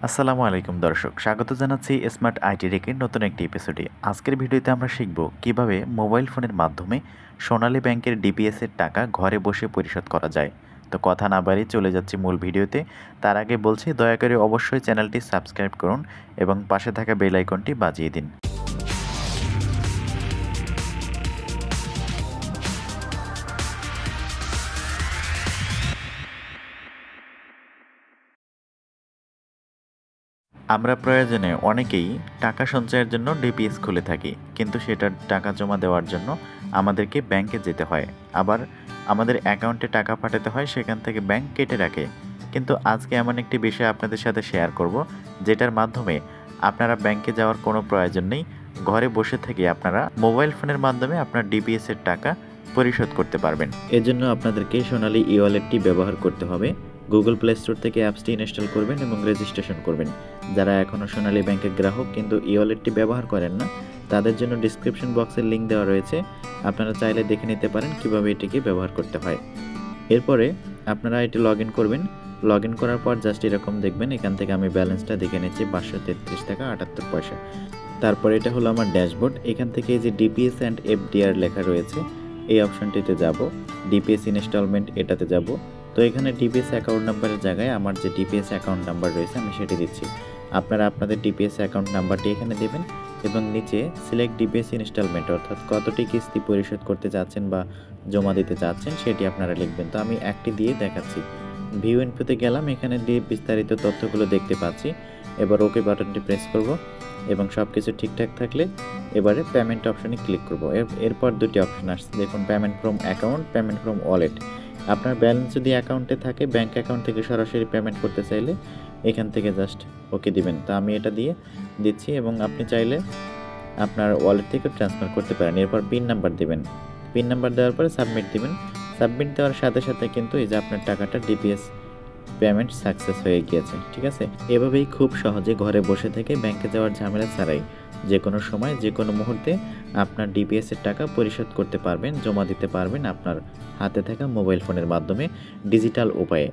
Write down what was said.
আসসালামু আলাইকুম দর্শক, স্বাগত জানাচ্ছি স্মার্ট আইটি রেকের নতুন একটি এপিসোডে। আজকের ভিডিওতে আমরা শিখব কিভাবে মোবাইল ফোনের মাধ্যমে সোনালী ব্যাংকের ডিপিএস এর টাকা ঘরে বসে পরিশোধ করা যায়। তো কথা না বাড়িয়ে চলে যাচ্ছি মূল ভিডিওতে। তার আগে বলছি, দয়া করে অবশ্যই চ্যানেলটি সাবস্ক্রাইব করুন এবং পাশে থাকা বেল আইকনটি বাজিয়ে দিন। আমরা প্রয়োজনে অনেকেই টাকা সঞ্চয়ের জন্য ডিপিএস খুলে থাকি, কিন্তু সেটার টাকা জমা দেওয়ার জন্য আমাদেরকে ব্যাংকে যেতে হয়, আবার আমাদের অ্যাকাউন্টে টাকা পাঠাতে হয়, সেখান থেকে ব্যাংক কেটে রাখে। কিন্তু আজকে এমন একটি বিষয় আপনাদের সাথে শেয়ার করব, যেটার মাধ্যমে আপনারা ব্যাংকে যাওয়ার কোনো প্রয়োজন নেই। ঘরে বসে থেকে আপনারা মোবাইল ফোনের মাধ্যমে আপনার ডিপিএস এর টাকা পরিশোধ করতে পারবেন। এজন্য আপনাদেরকে সোনালী ই ওয়ালেটটি ব্যবহার করতে হবে। গুগল প্লে স্টোর থেকে অ্যাপসটি ইনস্টল করবেন এবং রেজিস্ট্রেশন করবেন। যারা এখনও সোনালী ব্যাংকের গ্রাহক কিন্তু ই ওয়ালেটটি ব্যবহার করেন না, তাদের জন্য ডিসক্রিপশন বক্সের লিঙ্ক দেওয়া রয়েছে, আপনারা চাইলে দেখে নিতে পারেন কিভাবে এটিকে ব্যবহার করতে হয়। এরপরে আপনারা এটি লগ ইন করবেন। লগ ইন করার পর জাস্ট এরকম দেখবেন, এখান থেকে আমি ব্যালেন্সটা দেখে নিচ্ছি 533 টাকা 78 পয়সা। তারপরে এটা হলো আমার ড্যাশবোর্ড। এখান থেকে এই যে ডিপিএস অ্যান্ড এফডিআর লেখা রয়েছে, এই অপশনটিতে যাব, ডিপিএস ইনস্টলমেন্ট এটাতে যাব। তো এখানে ডিপিএস অ্যাকাউন্ট নাম্বারের জায়গায় আমার যে ডিপিএস অ্যাকাউন্ট নাম্বার রয়েছে আমি সেটি দিচ্ছি। আপনারা আপনাদের ডিপিএস অ্যাকাউন্ট নাম্বারটি এখানে দেবেন এবং নিচে সিলেক্ট ডিপিএস ইনস্টলমেন্ট, অর্থাৎ কতটি কিস্তি পরিশোধ করতে চাচ্ছেন বা জমা দিতে চাচ্ছেন সেটি আপনারা লিখবেন। তো আমি একটি দিয়ে দেখাচ্ছি। ভিউ ইনফোতে গেলাম, এখানে দিয়ে বিস্তারিত তথ্যগুলো দেখতে পাচ্ছি। এবার ওকে বাটনটি প্রেস করব এবং সব কিছু ঠিকঠাক থাকলে এবারে পেমেন্ট অপশনে ক্লিক করব। এরপর দুটি অপশন আসছে, দেখুন payment from account, payment from wallet. আপনার ব্যালেন্স যদি অ্যাকাউন্টে থাকে, ব্যাঙ্ক অ্যাকাউন্ট থেকে সরাসরি পেমেন্ট করতে চাইলে এখান থেকে জাস্ট ওকে দিবেন। তো আমি এটা দিয়ে দিচ্ছি এবং আপনি চাইলে আপনার ওয়ালেট থেকে ট্রান্সফার করতে পারেন। এরপর পিন নাম্বার দেবেন। পিন নাম্বার দেওয়ার পরে সাবমিট দিবেন। সাবমিট দেওয়ার সাথে সাথে কিন্তু এই যে আপনার টাকাটা ডিপিএস পেমেন্ট সাকসেস হয়ে গিয়েছে। ঠিক আছে, এভাবেই খুব সহজে ঘরে বসে থেকে ব্যাংকে যাওয়ার ঝামেলা ছাড়াই যে কোনো সময় যে কোনো মুহূর্তে আপনার ডিপিএস এর টাকা পরিশোধ করতে পারবেন, জমা দিতে পারবেন আপনার হাতে থাকা মোবাইল ফোনের মাধ্যমে ডিজিটাল উপায়ে।